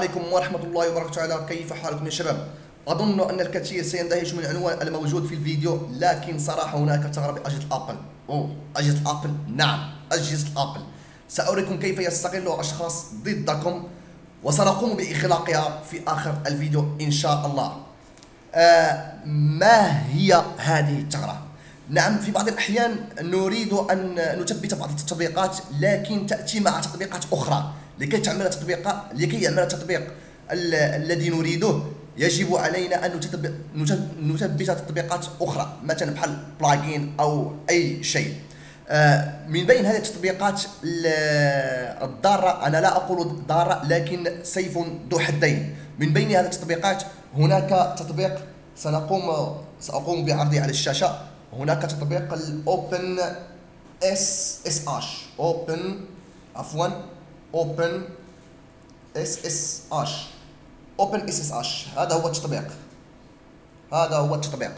عليكم ورحمة الله وبركاته. كيف حالكم يا شباب؟ أظن أن الكثير سيندهش من العنوان الموجود في الفيديو، لكن صراحة هناك ثغرة بأجهزة أبل. أجهزة أبل، نعم أجهزة أبل. سأريكم كيف يستغل أشخاص ضدكم، وسنقوم بإغلاقها في آخر الفيديو إن شاء الله. ما هي هذه الثغرة؟ نعم، في بعض الأحيان نريد أن نثبت بعض التطبيقات، لكن تأتي مع تطبيقات أخرى. لكي يعمل التطبيق الذي نريده، يجب علينا أن نثبت تطبيقات أخرى، مثلا بحال بلاجين أو أي شيء. من بين هذه التطبيقات الضارة، أنا لا أقول ضارة لكن سيف ذو حدين. من بين هذه التطبيقات هناك تطبيق سأقوم بعرضه على الشاشة. هناك تطبيق الأوبن SSH Open SSH. هذا هو التطبيق.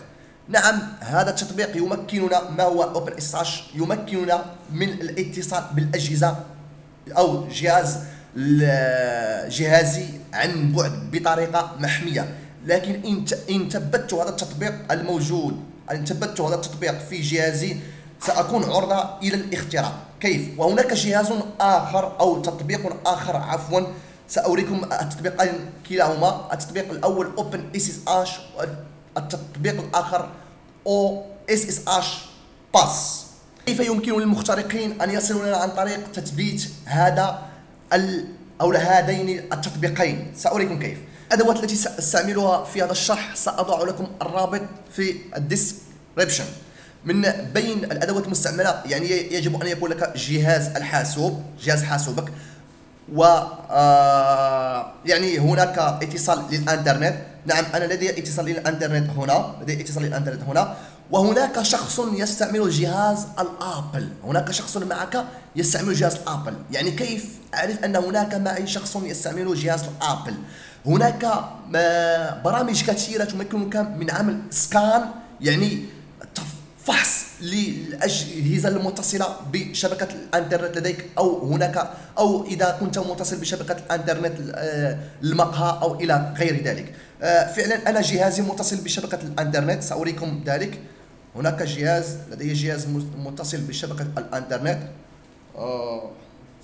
نعم، هذا التطبيق يمكننا. ما هو Open SSH؟ يمكننا من الاتصال بالأجهزة أو جهازي عن بعد بطريقة محمية. لكن إن ثبت هذا التطبيق في جهازي، سأكون عرضة إلى الاختراق. كيف؟ وهناك جهاز آخر أو تطبيق آخر عفوا، سأريكم التطبيقين كلاهما. التطبيق الأول Open SSH، والتطبيق الآخر OSSH Pass. كيف يمكن للمخترقين أن يصلوا لنا عن طريق تثبيت هذين التطبيقين؟ سأريكم كيف. الأدوات التي سأستعملها في هذا الشرح سأضع لكم الرابط في الديسكريبشن. من بين الأدوات المستعملة، يعني يجب أن يكون لك جهاز حاسوبك، و يعني هناك اتصال للإنترنت. نعم، أنا لدي اتصال للإنترنت هنا. وهناك شخص يستعمل جهاز الآبل. هناك شخص معك يستعمل جهاز الآبل. يعني كيف أعرف أن هناك معي شخص يستعمل جهاز الآبل؟ هناك برامج كثيرة تمكنك من عمل سكان، يعني فحص للأجهزة المتصلة بشبكة الإنترنت لديك، أو إذا كنت متصل بشبكة الإنترنت المقهى أو إلى غير ذلك. فعلا أنا جهازي متصل بشبكة الإنترنت، سأريكم ذلك. هناك لدي جهاز متصل بشبكة الإنترنت.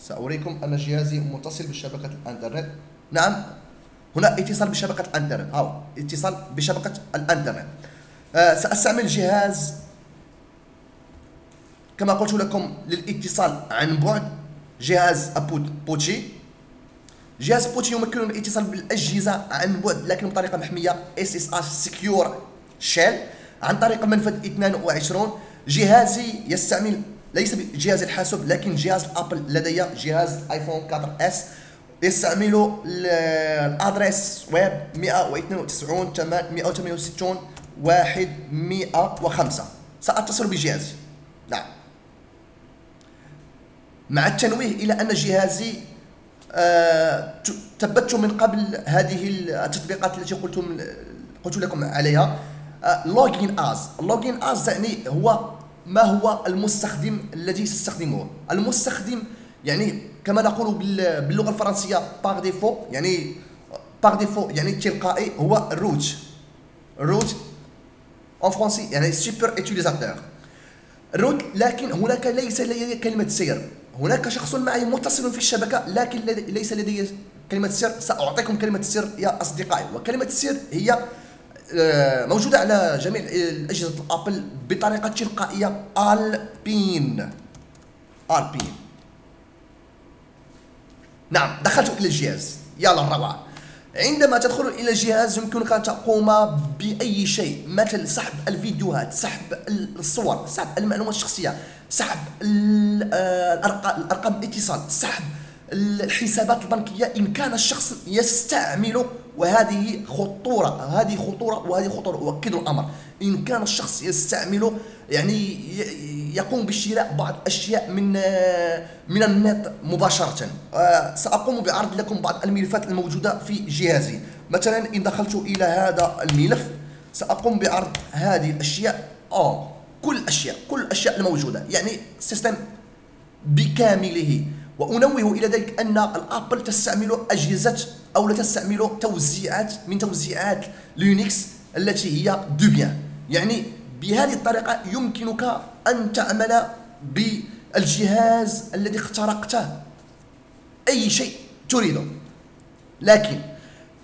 سأريكم أن جهازي متصل بشبكة الإنترنت. نعم، هنا اتصال بشبكة الإنترنت. اتصال بشبكة الإنترنت. سأستعمل جهاز كما قلت لكم للاتصال عن بعد، جهاز بوتشي. جهاز بوتشي يمكننا من الاتصال بالأجهزة عن بعد، لكن بطريقة محمية، SSH Secure Shell، عن طريق منفذ 22. جهازي يستعمل ليس بجهاز الحاسوب، لكن جهاز أبل. لدي جهاز آيفون 4S يستعمل الأدرس ويب 192.168.1.105. سأتصل بجهازي، نعم، مع التنويه إلى أن جهازي ثبت من قبل هذه التطبيقات التي قلت لكم عليها. لوجين از يعني ما هو المستخدم الذي تستخدمه. المستخدم يعني كما نقول باللغة الفرنسية باغ ديفو، يعني تلقائي، هو روت en français يعني سوبر utilisateur روت. لكن هناك ليس لدي كلمة سر. هناك شخص معي متصل في الشبكة، لكن ليس لدي كلمة سر. سأعطيكم كلمة السر يا أصدقائي، وكلمة السر هي موجودة على جميع الأجهزة الأبل بطريقة تلقائية. البين. نعم، دخلت إلى الجهاز. يلا الروعة. عندما تدخل إلى الجهاز يمكنك أن تقوم بأي شيء، مثل سحب الفيديوهات، سحب الصور، سحب المعلومات الشخصية، سحب الأرقام الاتصال، سحب الحسابات البنكية إن كان الشخص يستعمل. وهذه خطورة أؤكد الأمر. إن كان الشخص يستعمل، يعني يقوم بشراء بعض الأشياء من النت مباشرة. سأقوم بعرض لكم بعض الملفات الموجودة في جهازي. مثلا إن دخلت إلى هذا الملف، سأقوم بعرض هذه الأشياء. كل الأشياء الموجودة، يعني السيستم بكامله. وأنوه إلى ذلك أن الأبل تستعمل أجهزة أو لا تستعمل توزيعات من توزيعات لينكس التي هي ديبيان. يعني بهذه الطريقة يمكنك أن تعمل بالجهاز الذي اخترقته أي شيء تريده. لكن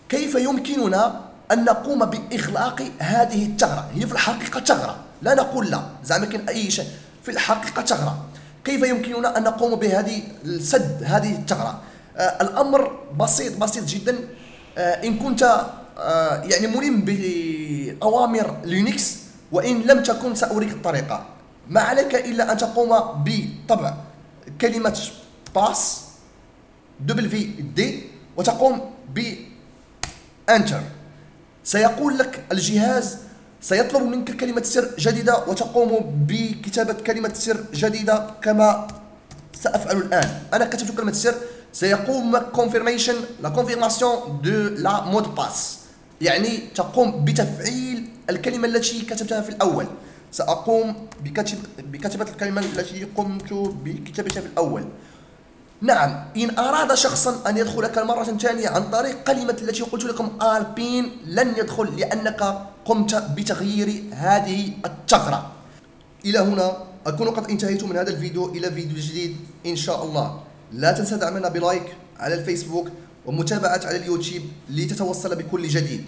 كيف يمكننا أن نقوم بإغلاق هذه الثغرة؟ هي في الحقيقة ثغرة، لا نقول لا زعما كاين أي شيء، في الحقيقة ثغرة. كيف يمكننا أن نقوم بهذه سد هذه الثغرة؟ الأمر بسيط جدا. إن كنت يعني ملم بأوامر لينكس، وإن لم تكن سأريك الطريقة. ما عليك إلا أن تقوم بطبع كلمة باس WD وتقوم بانتر. سيقول لك الجهاز، سيطلب منك كلمة سر جديدة وتقوم بكتابة كلمة سر جديدة كما سأفعل الآن. أنا كتبت كلمة سر، سيقوم لا confirmation de la mot de passe، يعني تقوم بتفعيل الكلمة التي كتبتها في الأول. سأقوم بكتابة الكلمة التي قمت بكتابتها في الأول. نعم، إن أراد شخصا أن يدخلك مرة ثانية عن طريق كلمة التي قلت لكم آلبين، لن يدخل لأنك قمت بتغيير هذه الثغرة. إلى هنا أكون قد انتهيت من هذا الفيديو. إلى فيديو جديد إن شاء الله. لا تنسى دعمنا بلايك على الفيسبوك ومتابعة على اليوتيوب لتتوصل بكل جديد.